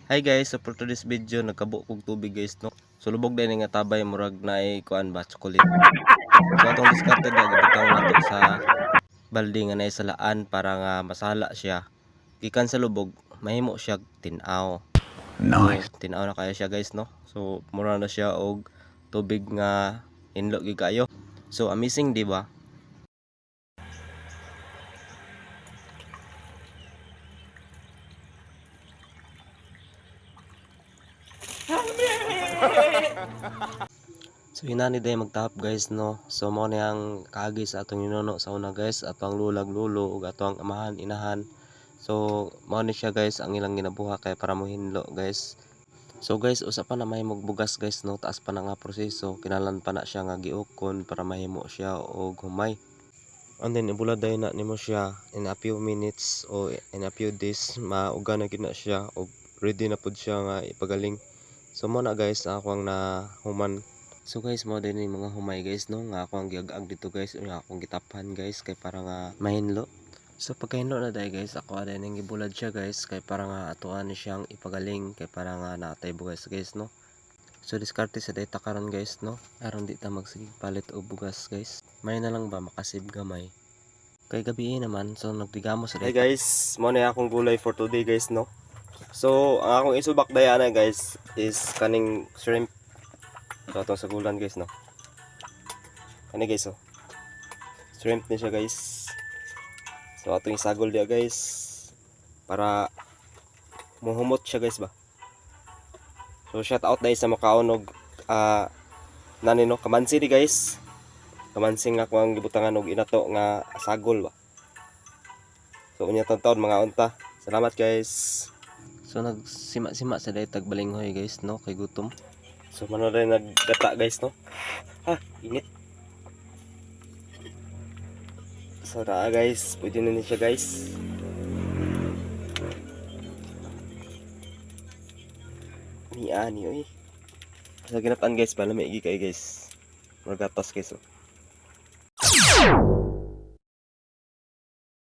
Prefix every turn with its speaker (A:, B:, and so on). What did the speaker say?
A: Hi guys, so for today's video nagkabo kog tubig guys no. So lubog din nga tabay murag naay kuan ba chocolate. So atong diskarte da gibutang nato sa balde nga naay salaan para nga masala siya. Gikan sa lubog mahimo siya tin-aw.
B: Nice.
A: So tin-aw na kaya siya guys no. So mura na siya og tubig nga inlo gyud kayo. So amazing di ba? So inani day magtap guys no. So mo ni ang kaagi sa atong ninuno sa una guys, ato ang lulag lulo ug ato ang amahan inahan. So mo ni siya guys ang ilang ginabuha kay para mo hinlo guys. So guys, usa pa na mahimog bugas guys no, taas pa na nga proseso, kinalan pa na siya nga giukon para mahimo siya og humay. And then ibuladay na nimo siya in a few minutes o in a few days, mauga na gid na siya og ready na pud siya nga ipagaling. So mo na guys ako ang nahuman. So guys, mo din yung mga humay guys no, nga ako ang giag-ag dito guys, nga akong gitaphan guys kay para nga mahinlo. So pagkahinlo na dahil guys, ako din yung gibulad siya guys kay para nga atuan ni siyang ipagaling kay para nga natay bugas guys no. So diskarte sa data karon guys no, aron di ta magsige palit og bugas guys. May na lang ba makasib gamay. Kay gabi naman so nagtigamo sa data. Hey guys, mo na akong gulay for today guys no. So ang akong isubak dayana guys is kaning shrimp. So atong sagulan guys no. Ano guys oh. Shrimp ni siya guys. So atong isagol dia guys para muhumot siya guys ba. So shout out dahil sa makaon og nani no kamansi di guys. Kamansi nga ko ang gibutangan og inato nga sagol ba. So unya taon mga unta. Salamat guys. So nagsima-sima sa daytag balinghoy guys no kay gutom. So mano rin naggata guys no. Ha, init. So guys, pwede na siya guys. Ni oy. Sa ginatan guys, palamig kay guys. Magatas guys oh.